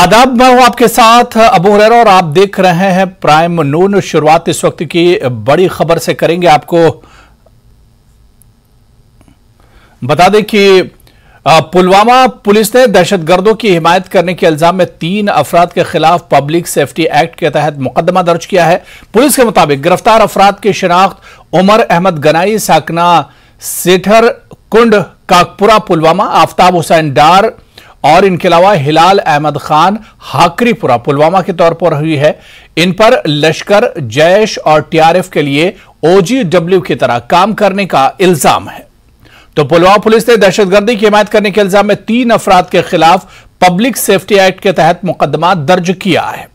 आदाब, मैं हूं आपके साथ अबू हुरैरा और आप देख रहे हैं प्राइम नून। शुरुआत इस वक्त की बड़ी खबर से करेंगे। आपको बता दें कि पुलवामा पुलिस ने दहशतगर्दों की हिमायत करने के इल्जाम में 3 अफराद के खिलाफ पब्लिक सेफ्टी एक्ट के तहत मुकदमा दर्ज किया है। पुलिस के मुताबिक गिरफ्तार अफराद की शिनाख्त उमर अहमद गनाई साकना सेठर कुंड काकपुरा पुलवामा, आफ्ताब हुसैन डार और इनके अलावा हिलाल अहमद खान हाकरीपुरा पुलवामा के तौर पर हुई है। इन पर लश्कर, जैश और टीआरएफ के लिए ओजीडब्ल्यू की तरह काम करने का इल्जाम है। तो पुलवामा पुलिस ने दहशतगर्दी की हिमायत करने के इल्जाम में 3 अफराद के खिलाफ पब्लिक सेफ्टी एक्ट के तहत मुकदमा दर्ज किया है।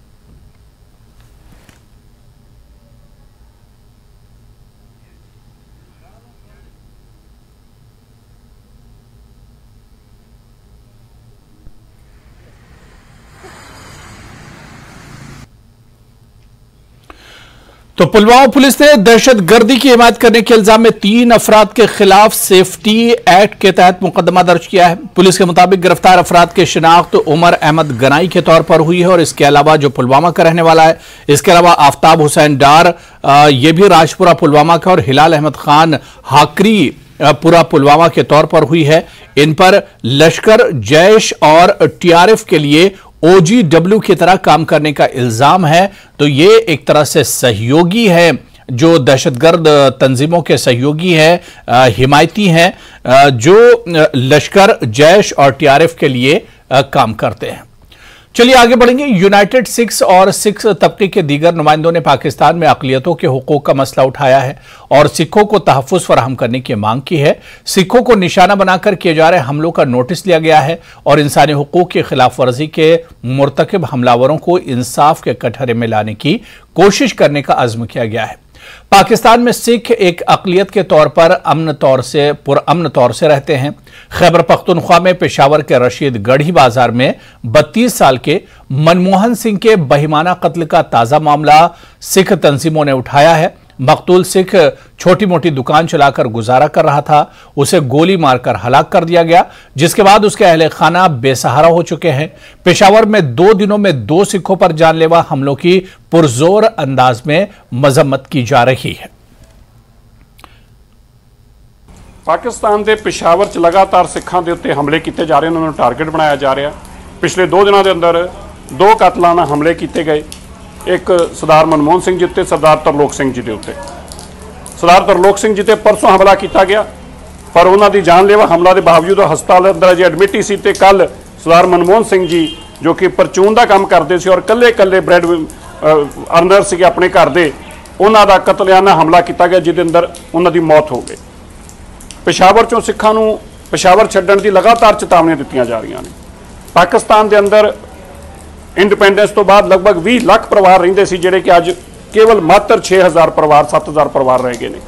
तो पुलवामा पुलिस ने दहशतगर्दी की हिमायत करने के इल्जाम में 3 अफराद के खिलाफ सेफ्टी एक्ट के तहत मुकदमा दर्ज किया है। पुलिस के मुताबिक गिरफ्तार अफराद की शिनाख्त उमर अहमद गनाई के तौर पर हुई है और इसके अलावा जो पुलवामा का रहने वाला है, इसके अलावा आफ्ताब हुसैन डार ये भी राजपुरा पुलवामा का और हिलाल अहमद खान हाकरी पूरा पुलवामा के तौर पर हुई है। इन पर लश्कर, जैश और टीआरएफ के लिए ओजीडब्ल्यू की तरह काम करने का इल्जाम है। तो ये एक तरह से सहयोगी है, जो दहशतगर्द तंजीमों के सहयोगी हैं, हिमायती हैं, जो लश्कर, जैश और टीआरएफ के लिए काम करते हैं। चलिए आगे बढ़ेंगे। यूनाइटेड सिख्स और सिख तबके के दीगर नुमाइंदों ने पाकिस्तान में अक़लियतों के हुकूक का मसला उठाया है और सिखों को तहफ़्फ़ुज़ फराहम करने की मांग की है। सिखों को निशाना बनाकर किए जा रहे हमलों का नोटिस लिया गया है और इंसानी हुकूक की खिलाफ वर्जी के मुर्तकिब हमलावरों को इंसाफ के कटहरे में लाने की कोशिश करने का अज़्म किया गया है। पाकिस्तान में सिख एक अक़लियत के तौर पर पुरअमन तौर से रहते हैं। खैबर पख्तूनख्वा में पेशावर के रशीद गढ़ी बाजार में 32 साल के मनमोहन सिंह के बहिमाना कत्ल का ताज़ा मामला सिख तंजीमों ने उठाया है। मकतूल सिख छोटी मोटी दुकान चलाकर गुजारा कर रहा था, उसे गोली मारकर हलाक कर दिया गया, जिसके बाद उसके अहले खाना बेसहारा हो चुके हैं। पेशावर में 2 दिनों में 2 सिखों पर जानलेवा हमलों की पुरजोर अंदाज में मजम्मत की जा रही है। पाकिस्तान के पेशावर च लगातार सिखां दे उत्ते हमले किए जा रहे हैं, उन्होंने टारगेट बनाया जा रहा। पिछले 2 दिनों के अंदर 2 कातलाना हमले किए गए, एक सरदार मनमोहन सिंह जी ते सरदार तरलोक सिंह जी के उत्ते। सरदार तरलोक सिंह जी ते परसों हमला किया गया, पर उन्होंने जानलेवा हमला के बावजूद हस्पताल अंदर अजे एडमिट ही सी। ते कल सरदार मनमोहन सिंह जी जो कि परचून का काम करते थे और कल्ले कल्ले ब्रैड अर्नर से अपने घर के, उन्होंने कतलियाना हमला किया गया, जिसके अंदर उन्होंने मौत हो गई। पेशावर चों सिखां नूं पेशावर छड्डण की लगातार चेतावनियां दित्तियां जा रही हैं। पाकिस्तान के अंदर इंडिपेंडेंस तो बाद लगभग 20 लाख परिवार रहिंदे सी, जिहड़े कि अज केवल मात्र 6000 परिवार 7000 परिवार रह गए हैं।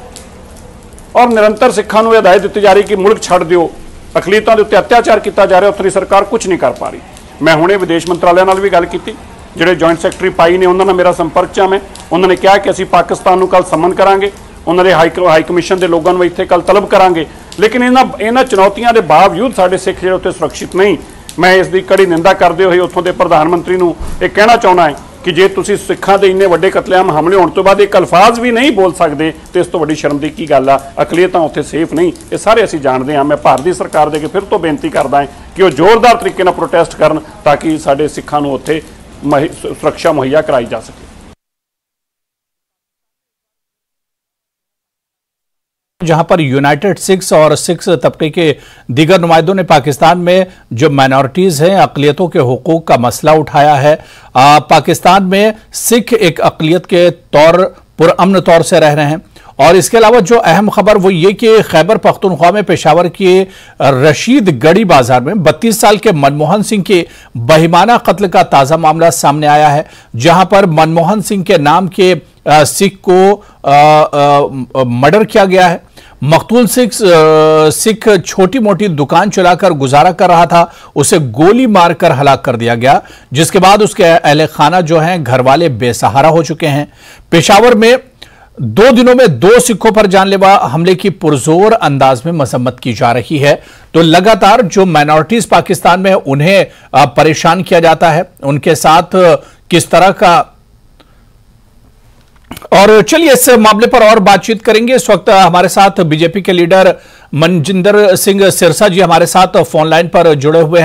और निरंतर सिखां नूं हिदायत दी जा रही कि मुल्क छड्ड दिओ, अकलीतां दे उत्ते अत्याचार किया जा रहा, उत्तरी सरकार कुछ नहीं कर पा रही। मैं हुणे विदेश मंत्रालय नाल भी गल कीती, जिहड़े जॉइंट सैकटरी पाई ने उन्होंने मेरा संपर्क च मैं, उन्होंने कहा कि असीं पाकिस्तान नूं कल समन करांगे, उन्होंने हाई कमीशन के लोगों को इत्थे कल तलब करांगे। लेकिन इन्हां चुनौतियों के बावजूद साडे सिख जिहड़े उत्थे सुरक्षित नहीं। मैं इसकी कड़ी निंदा करते हुए उत्थों के प्रधानमंत्री नूं ये कहना चाहना है कि जे तुसीं सिखां दे इन्ने वड्डे कतलेआम हमले होने तो बाद एक अल्फाज भी नहीं बोल सकते तो इस तो वड्डी शर्म की की गल आ। अकलीयतां उत्थे सेफ नहीं, ये सारे असीं जानते हैं। मैं भारतीय सरकार दे के फिर तो बेनती करदा है कि वो जोरदार तरीके नाल प्रोटेस्ट करन ताकि साडे सिखां नूं उत्थे सुरक्षा मुहैया कराई जा सके। जहां पर यूनाइटेड सिख्स और सिख तबके के दीगर नुमाइंदों ने पाकिस्तान में जो माइनॉरिटीज हैं, अक़लियतों के हुकूक का मसला उठाया है। पाकिस्तान में सिख एक अक़लियत के पुरअमन तौर से रह रहे हैं। और इसके अलावा जो अहम खबर वो ये कि खैबर पख्तूनख्वा में पेशावर के रशीद गढ़ी बाजार में 32 साल के मनमोहन सिंह के बहिमाना कत्ल का ताज़ा मामला सामने आया है, जहां पर मनमोहन सिंह के नाम के सिख को मर्डर किया गया है। मकतूल सिख छोटी मोटी दुकान चलाकर गुजारा कर रहा था, उसे गोली मारकर हलाक कर दिया गया, जिसके बाद उसके अहले खाना जो हैं घर वाले बेसहारा हो चुके हैं। पेशावर में 2 दिनों में 2 सिखों पर जानलेवा हमले की पुरजोर अंदाज में मजम्मत की जा रही है। तो लगातार जो माइनॉरिटीज पाकिस्तान में उन्हें परेशान किया जाता है, उनके साथ किस तरह का, और चलिए इस मामले पर और बातचीत करेंगे। इस वक्त हमारे साथ बीजेपी के लीडर मनजिंदर सिंह सिरसा जी हमारे साथ फोन लाइन पर जुड़े हुए हैं।